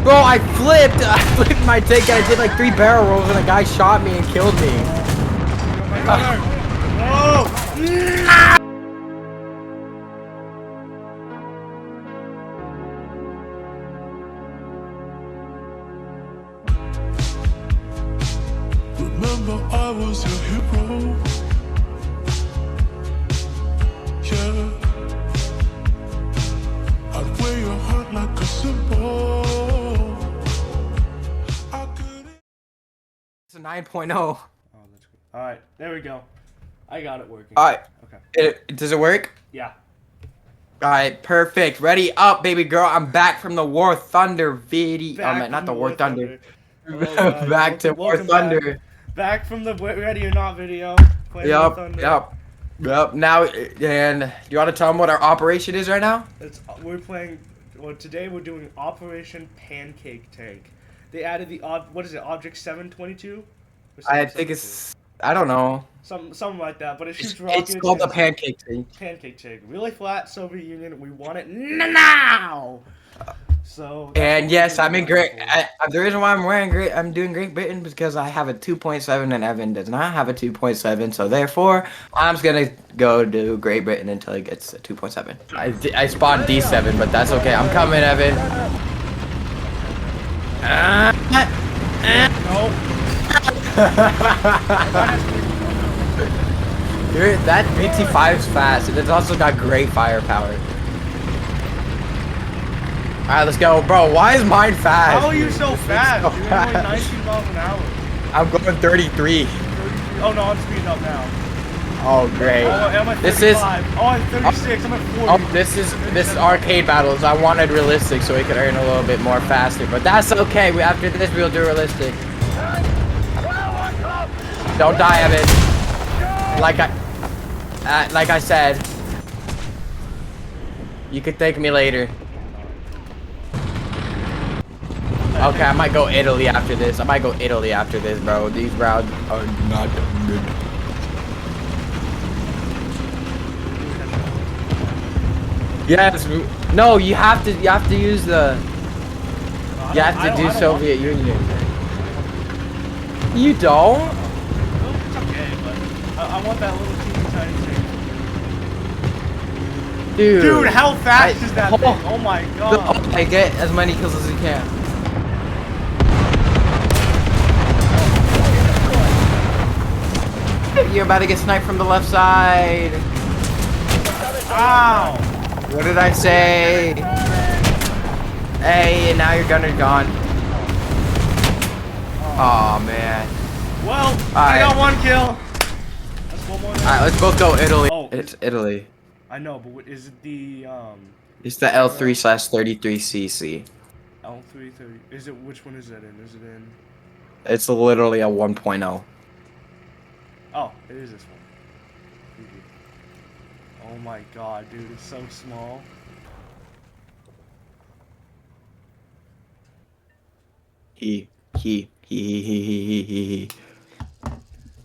Bro, I flipped. I flipped my take and I did like 3 barrel rolls and a guy shot me and killed me. Oh! Remember, I was your hero. Yeah, I'd wear your heart like a symbol. I couldn't. It's a 9.0. Oh, that's good. All right, there we go. I got it working. All right. Okay. Does it work? Yeah. All right, perfect. Ready up, baby girl. I'm back from the War Thunder video. Back Not from the War Thunder. Oh, God. Back to War Welcome back. Thunder. Back from the Ready or Not video. Playing War Yep, Thunder. yep. Now, and you want to tell them what our operation is right now? We're playing. Well, today we're doing Operation Pancake Tank. They added the what is it? Object 722. I think it's. I don't know. Something like that, but it shoots rockets. It's called the and- pancake thing. Pancake tank. Really flat Soviet Union. We want it now. So. And yes, I'm in Great. Great. The reason why I'm doing Great Britain is because I have a 2.7 and Evan does not have a 2.7. So therefore, I'm just gonna go to Great Britain until it gets a 2.7. I spawned D7, but that's okay. I'm coming, Evan. Dude, that BT5 is fast, and it's also got great firepower. Alright, let's go. Bro, why is mine fast? How are you so fast? so You're fast. only 19 miles an hour. I'm going 33. Oh no, I'm speeding up now. Oh, great. Oh, I'm at 35. This is... Oh, I'm 36. I'm at 40. Oh, this is arcade battles. I wanted realistic so we could earn a little bit more faster, but that's okay. After this, we'll do realistic. Don't die, Evan. Like I said, you could thank me later. Okay, I might go Italy after this. Bro. These rounds are not good. Yes. No, you have to use the. You have to do Soviet Union. You don't? Well, it's okay, but I want that little teeny tiny thing. Dude, how fast is that thing? Oh my god. Okay, get as many kills as you can. You're about to get sniped from the left side. Ow! What did I say? Hey, and now your gunner's gone. Oh man. Well, I Alright. got 1 kill. That's 1 more. Alright, let's both go Italy. Oh. It's Italy. I know, but what, is it the It's the L3/33cc. L330? Is it, which one is that in? Is it in? It's literally a 1.0. Oh, it is this one. Oh my god, dude, it's so small. He. You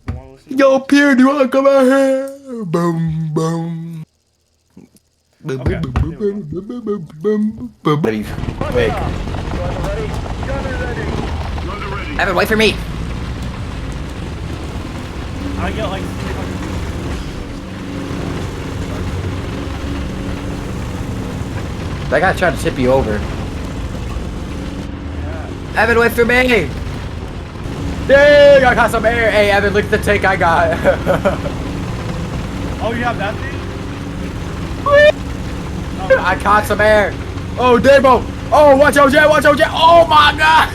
wanna listen? Yo, Pierre, do you wanna come out here? Boom, boom. Boom, Okay, boom, boom, boom, boom, boom, boom, boom, boom. Quick. Evan, wait for me. I get like 300. That guy tried to tip you over. Yeah. Evan, wait for me. Dang, I got some air. Hey, Evan, look at the tank I got. Oh, you have that thing? I caught some air. Oh, Debo. Oh, watch out, Jet. Watch out, Jet. Oh, my God.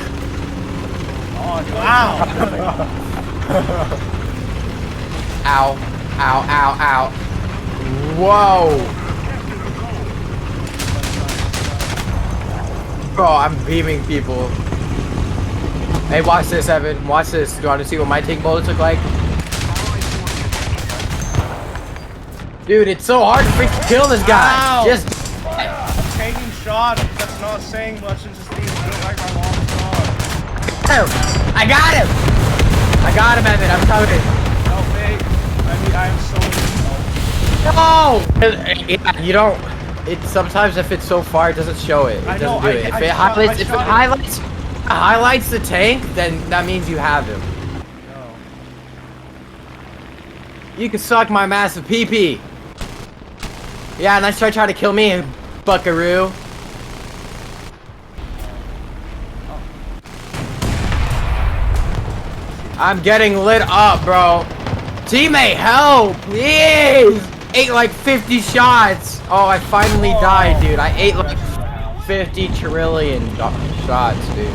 Oh, wow. Ow. Ow, ow, ow. Whoa. Bro, I'm beaming people. Hey, watch this, Evan. Watch this. Do you want to see what my tank bullets look like? Dude, it's so hard to freaking kill this guy. Ow. Just. I'm taking shots. That's not saying much since this thing feels like my long shot. I got him. I got him, Evan. I'm coming. No, fake. I mean, I am so. No. Yeah, you don't. it sometimes if it's so far, it doesn't show it. It I doesn't know, do it. If I it shot- highlights, I if it shot it. highlights the tank, then that means you have him. No. You can suck my massive pee-pee. Yeah, nice try to kill me, buckaroo. I'm getting lit up, bro. Teammate, help, please. Ate like 50 shots. Oh, I finally died, dude. I ate like 50 trillion shots, dude.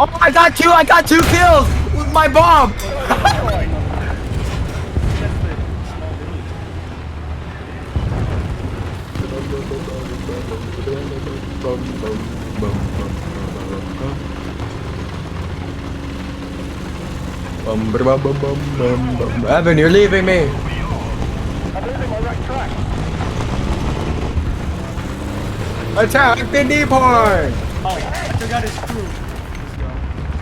Oh, I got two kills with my bomb. Evan, you're leaving me. I'm losing my right track. Attack the newborn. Oh, I forgot his crew.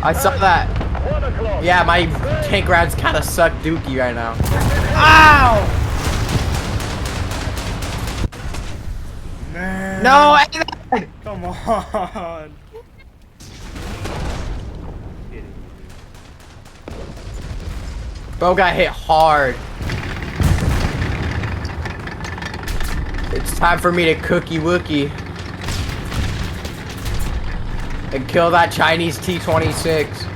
I saw that. 1 o'clock. Yeah, my tank rounds kind of suck dookie right now. Ow! Man. No, Evan! Come on. Bro got hit hard. It's time for me to cookie wookie and kill that Chinese T-26.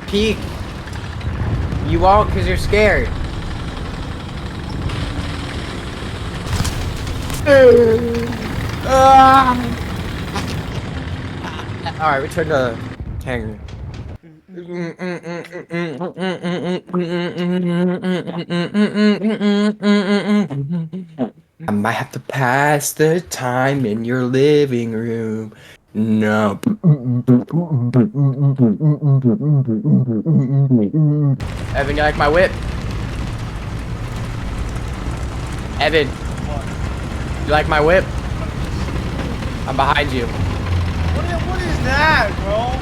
Peek. You won't because you're scared. Alright, return to Tango. I might have to pass the time in your living room. No. Evan, you like my whip? Evan, you like my whip? I'm behind you. What is that, bro?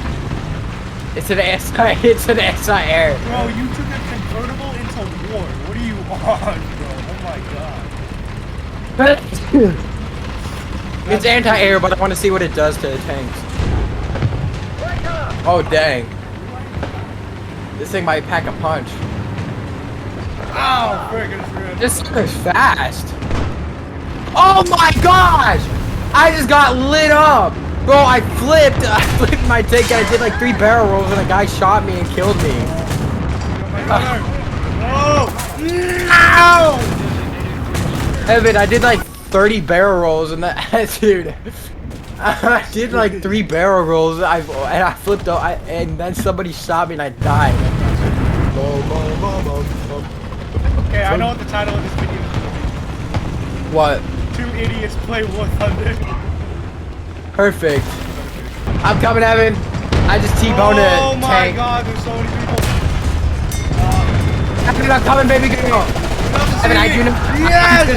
It's an anti-air. Bro, you took a convertible into war. What are you on, bro? Oh my god. It's anti-air, but I want to see what it does to the tanks. Oh dang! This thing might pack a punch. Ow! Friggin' This is fast. Oh my gosh! I just got lit up, bro. I flipped my tank and I did like 3 barrel rolls and a guy shot me and killed me. Ow! Evan, I did like 30 barrel rolls and that dude. I did like 3 barrel rolls. I flipped out, and then somebody shot me and I died. Okay, I know what the title of this video is. What? 2 idiots play War Thunder. Perfect. I'm coming, Evan. I just T-boned a Oh my tank. god, there's so many people. Evan, I'm coming, baby girl. Evan, I do not. Yes!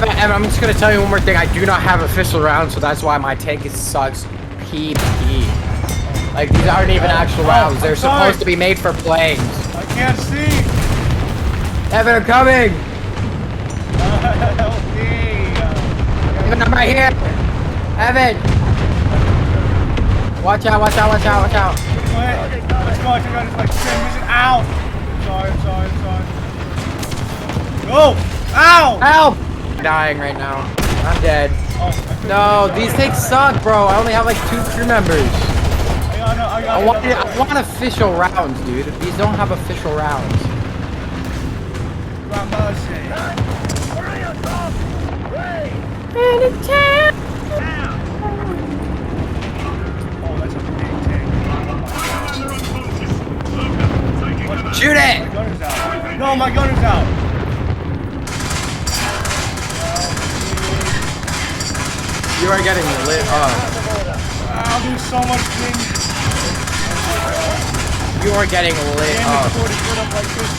Evan, I'm just gonna tell you one more thing. I do not have official rounds, so that's why my tank sucks. PP. Like these aren't even actual rounds. They're supposed to be made for planes. I can't see. Evan, I'm coming. Help me. Evan, I'm right here. Evan. Watch out, watch out, watch out, watch out. Wait, let's go. I think I just like 10 minutes. Ow! I'm sorry. Go! Ow! Help! I'm dying right now. I'm dead. Oh, No, these tanks suck, bro. I only have like 2 crew members. I want official rounds, dude. These don't have official rounds. Oh, that's a big tank. Shoot it! My gun is out. No, my gun is out. You are getting lit up. Wow, there's so much things. You are getting lit Damn, up. it's 40 lit up like this.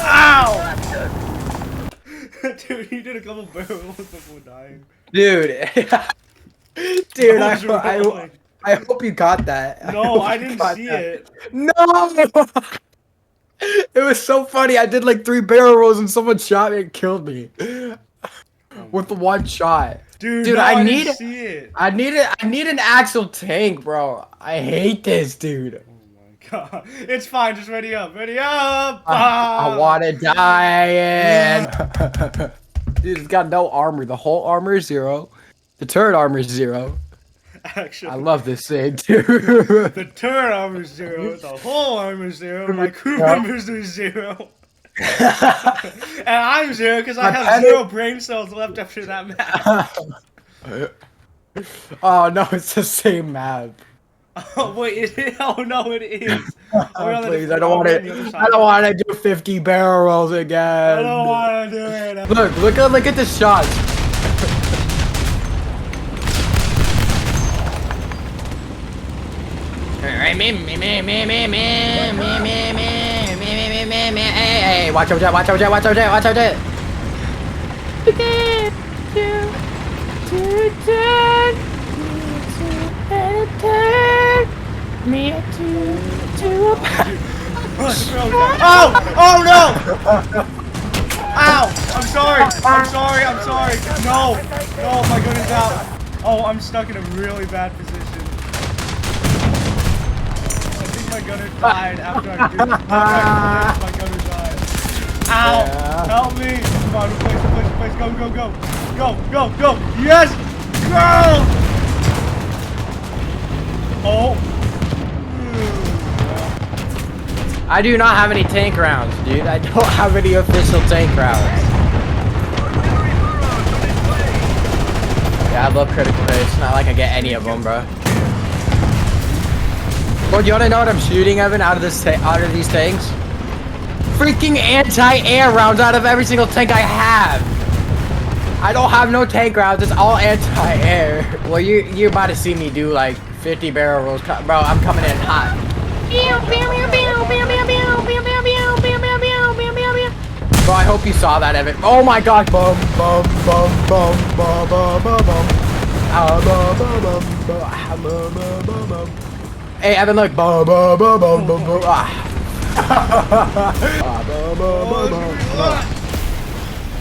Ow! Dude, you did a couple barrels before dying. Dude. Dude, What was wrong? I hope you got that. No, hope I you didn't got see that. it. No! It was so funny. I did like 3 barrel rolls and someone shot me and killed me. With the one shot. Dude, Dude, no, I didn't need see it. I need an actual tank, bro. I hate this, dude. Oh my god. It's fine, just ready up. Ready up! I wanna die. And... Dude, it's got no armor. The whole armor is 0. The turret armor is 0. Actually, I love this thing, dude. the turret armor is 0, the whole armor is 0, my crew members are 0. And I'm 0 because I have 0 brain cells left after that map. Oh no, it's the same map. Oh wait, it is? Oh no, it is. Oh, please, I don't want to. I don't want to do 50 barrel rolls again. I don't want to do it. Look at the shots. Hey, watch out, watch out, watch out, watch out. Oh! Oh no! Ow! I'm sorry! I'm sorry! I'm sorry! No! No, my gun is out! Oh, I'm stuck in a really bad position. I think my gunner died after I did it. My gunner died. Ow! Yeah. Help me! Come on, replace. Go, go, go! Go, go, go! Yes! Go! Oh! I do not have any tank rounds, dude. I don't have any official tank rounds. Yeah, I love critical hits. It's not like I get any of them, bro. Well, do you wanna know what I'm shooting, Evan, out of these tanks? Freaking anti-air rounds out of every single tank I have. I don't have no tank rounds. It's all anti-air. Well, you're about to see me do like 50 barrel rolls, bro. I'm coming in hot. Bro, I hope you saw that, Evan. Oh my god. Bum, bum, bum, bum, bum, bum, bum, bum. Hey, Evan, look. Bum, bum, bum, bum, bum, bum.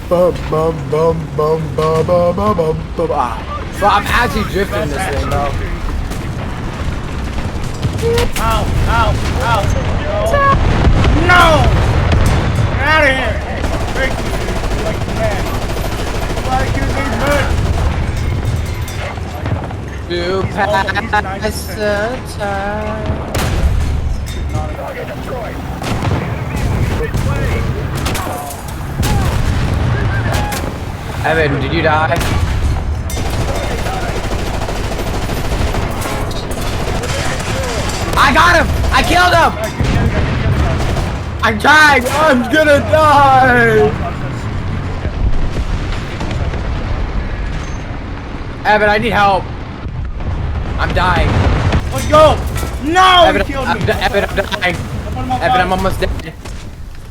Bum, bum, bum, bum, bum, bum, bum, bum, bum. Bro, I'm actually drifting this thing, bro. Ow! Ow! Ow! No! No! Get out of here! Break you, dude. You're like the man. Like you're the man. To pass the time. Target destroyed. This way. Evan, did you die? I got him! I killed him! I'm dying! I'm gonna die! Evan, I need help. I'm dying. Let's go! No! Evan, He killed me. Evan, I'm dying. Evan, I'm almost dead.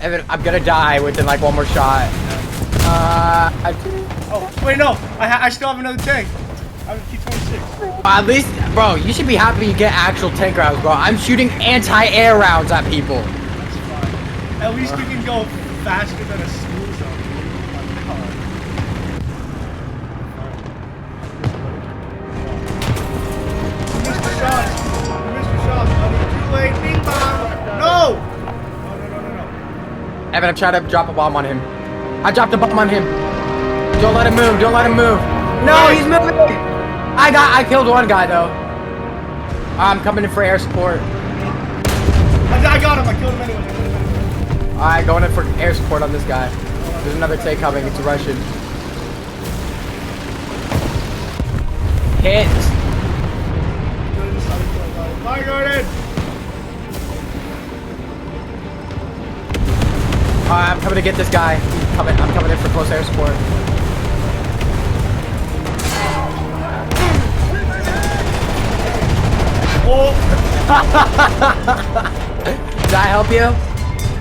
Evan, I'm gonna die within like one more shot. Oh, wait, no! I still have another tank. I have a T-26. At least, bro, you should be happy you get actual tank rounds, bro. I'm shooting anti-air rounds at people. That's fine. At least you can go faster than a school zone. Mr. Shots! Mr. Shots! Too late! Bing bong! No! No. Evan, I'm trying to drop a bomb on him. I dropped a bomb on him. Don't let him move. Don't let him move. No, he's moving. I killed one guy though. I'm coming in for air support. I got him. I killed him anyway. Alright, going in for air support on this guy. There's another tank coming. It's a Russian. Hit. Bye, Gordon. Alright, I'm coming to get this guy. I'm coming in for close air support. Oh! Did I help you? A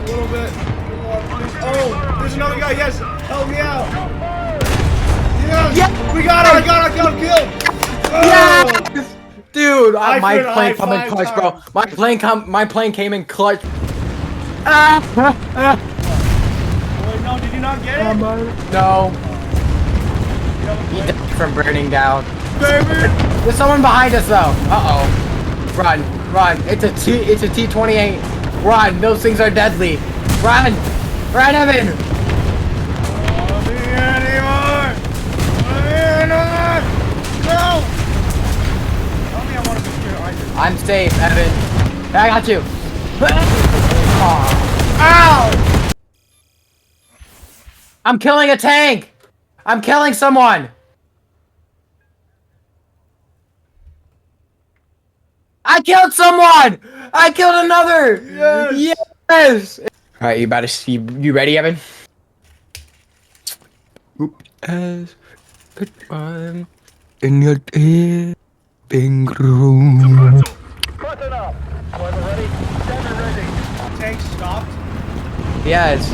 little bit. Oh, there's another guy. Yes. Oh yeah! Yes! Yeah. We got it! I got him killed! Oh! Yes! Dude, I my put plane I come in 5 clutch, bro. times. My plane came in clutch. Wait, no, did you not get it? No, he Wait, died from burning down. baby! There's someone behind us though. Uh-oh. Run, run. It's a T-28. Run, those things are deadly. Run! Run, Evan! Not here anymore! Not here anymore! No! I don't think I want to be here either. I'm safe, Evan. I got you. Ow! I'm killing a tank! I'm killing someone! I killed someone! I killed another! Yes! Yes! Alright, you about to see. You ready, Evan? As the time in your living room. Button up. Weather ready. Stand ready. Tank stopped. Yes.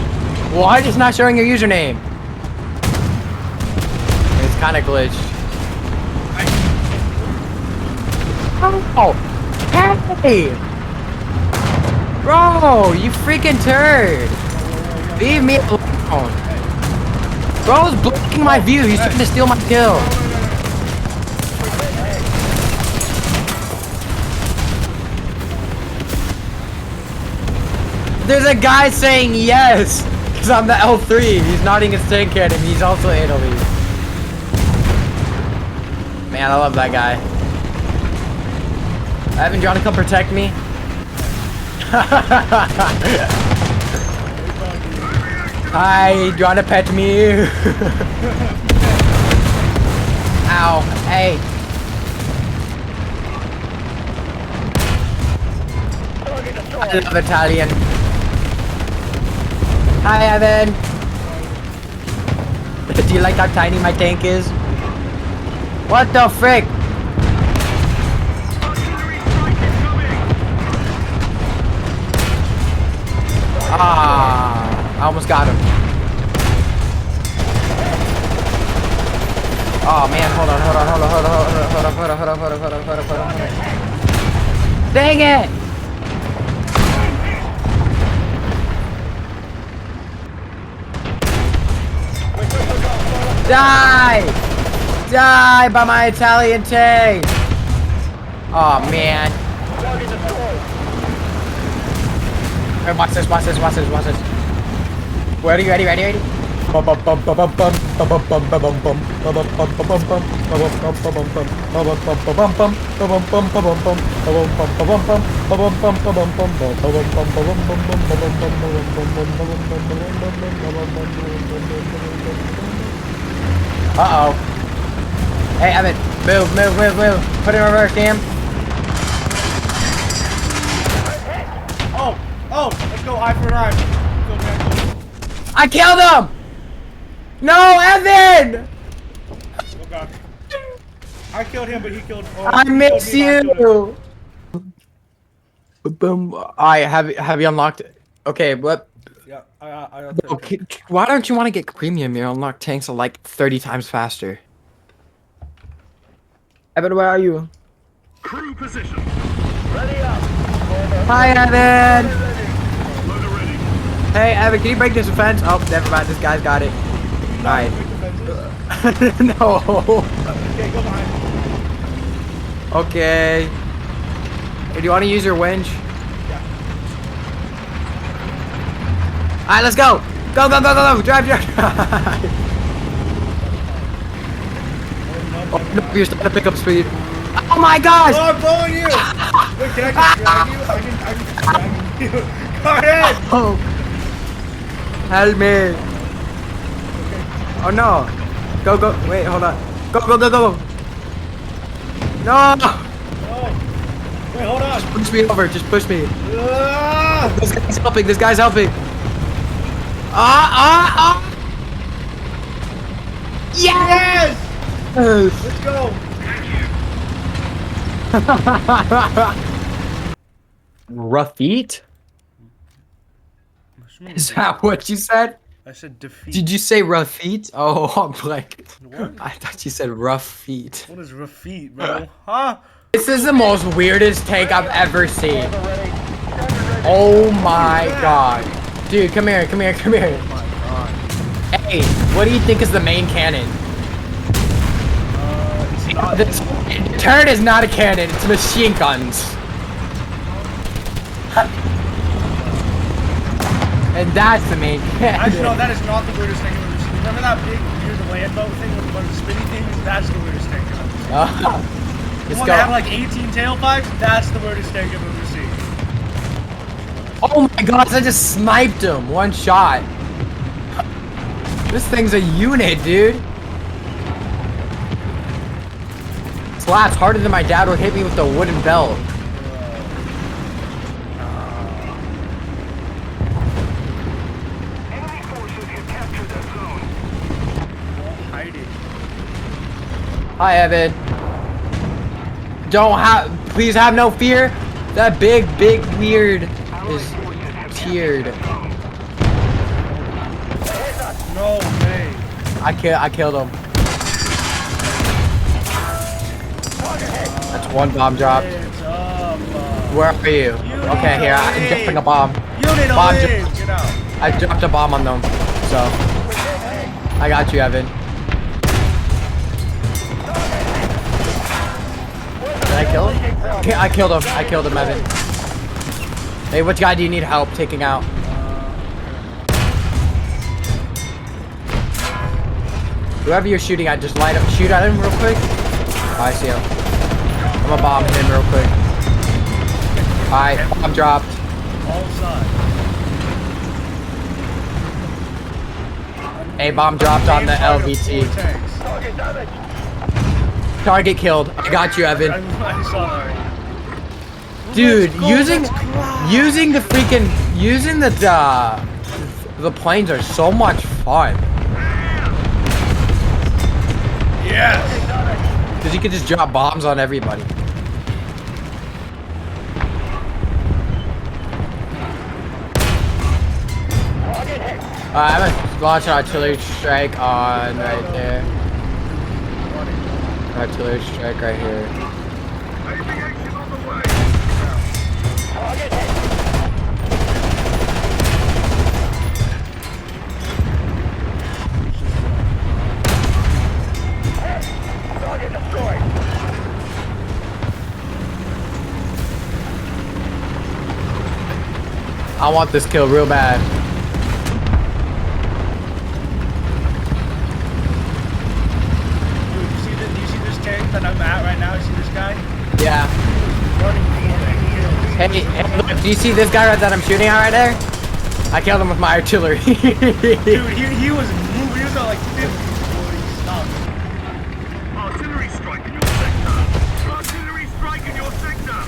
Why is not showing your username? It's kind of glitched. Oh, hey! Bro, you freaking turd! Leave me alone. Bro's blocking my view. He's trying to steal my kill. There's a guy saying yes, because I'm the L3. He's nodding his tank at him. He's also Italy. Man, I love that guy. Evan, do you want to come protect me? Hi, do you want to pet me? Ow, hey. I love Italian. Hi, Evan. Do you like how tiny my tank is? What the frick? Ah, I almost got him. Oh man, hold on. Dang it! Die! Die by my Italian tank! Oh man. Hey, watch this. Ready? Uh-oh. Hey, Evan, move. Put it in reverse, damn. Oh, let's go eye for eye. Go, man, I killed him! No, Evan! go, God. I killed him, but he killed. Oh, I he killed miss me, I killed him. you! Boom. I have you unlocked it? Okay, what? Yeah, I Okay, why don't you want to get premium? You unlock tanks are like 30 times faster. Evan, where are you? Crew position. Ready up. Hi, Evan! Loader ready. Hey, Evan, can you break this fence? Oh, never mind, this guy's got it. Alright. No. Okay, go behind. Okay. Hey, do you want to use your winch? Yeah. Alright, let's go! Go! Drive! Oh, no, you're starting to pick up speed. Oh my gosh! Oh, I'm following you! Wait, can I just drag you? I can just drag you. Go ahead! Oh! Help me! Oh no! Go! Wait, hold on. Go! No! Oh. Wait, hold on. Push me over, just push me. Ah! This guy's helping. Ah! Yes! Yes! Let's go. Rough feet? Is that what you said? I said defeat. Did you say rough feet? Oh, I'm like, What? I thought you said rough feet. What is defeat, bro? Huh? This is the most weirdest tank I've ever seen. Oh my god. Dude, come here, come here, come here. Oh my god. Hey, what do you think is the main cannon? It's not. The turret is not a cannon, it's machine guns. And that's the main Actually, no, cannon. that is not the weirdest thing I've ever seen. Remember that big weird land boat thing with a bunch of spinning things? That's the weirdest thing I've ever seen. The Let's one that had go. like 18 tailpipes? That's the weirdest thing I've ever seen. Oh my gosh, I just sniped him. One shot. This thing's a unit, dude. Slaps harder than my dad would hit me with a wooden belt. Hiding. Hi, Evan. Please have no fear. That big weird is tiered. No way. I killed him. That's one bomb dropped. It's up. Where are you? Okay, here, I'm dropping a bomb. Unit Bomb away. dropped. Get out. I dropped a bomb on them. So, I got you, Evan. Did I kill him? Okay, I killed him. I killed him, Evan. Hey, which guy do you need help taking out? Whoever you're shooting at, just light up, shoot at him real quick. Oh, I see him. I'm gonna bomb him real quick. Alright, bomb dropped. All sides. A bomb dropped on the LVT. Target killed. I got you, Evan. I saw that. Dude, Let's go. using the planes are so much fun. Yes. Because you can just drop bombs on everybody. I'm gonna launch an artillery strike on right there. Artillery strike right here. I want this kill real bad. Do you see this tank that I'm at right now? You see this guy? Yeah. Running for me. Hey, look, do you see this guy that I'm shooting at right there? I killed him with my artillery. Dude, he was moving. He was at like 50 before he stopped. Artillery strike in your sector! Artillery strike in your sector!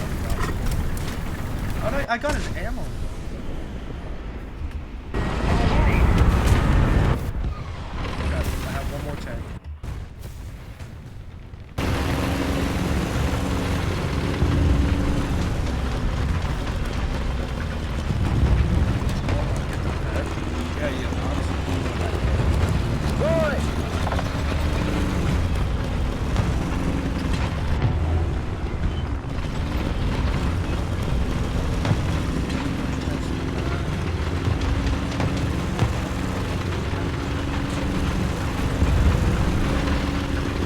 I got his ammo. I have one more tank. Yeah,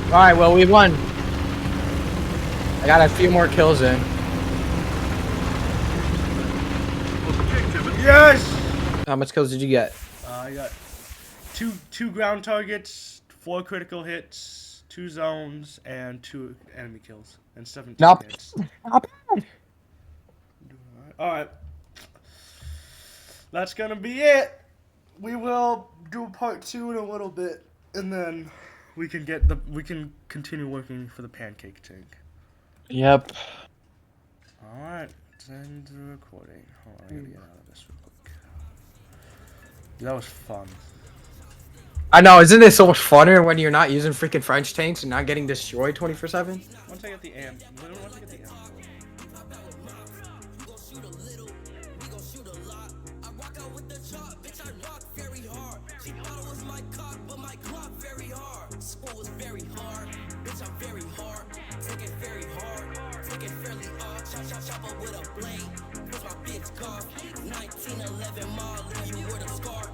Alright, well, we won. I got a few more kills in. Yes! How much kills did you get? I got two ground targets, 4 critical hits, 2 zones, and 2 enemy kills, and 17 Nope. hits. Not bad. Alright. That's gonna be it. We will do part 2 in a little bit, and then we can continue working for the pancake tank. Yep. Alright, send the recording. Hold on, I gotta get out of this real quick. That was fun. I know, isn't it so much funner when you're not using freaking French tanks and not getting destroyed 24/7? Once I get the amp, once I get the amp. very hard. Bitch, I'm very hard. Take it very hard. Take it fairly hard. Chop up with a blade. Push my bitch car. 1911 mall, leave you with a scar.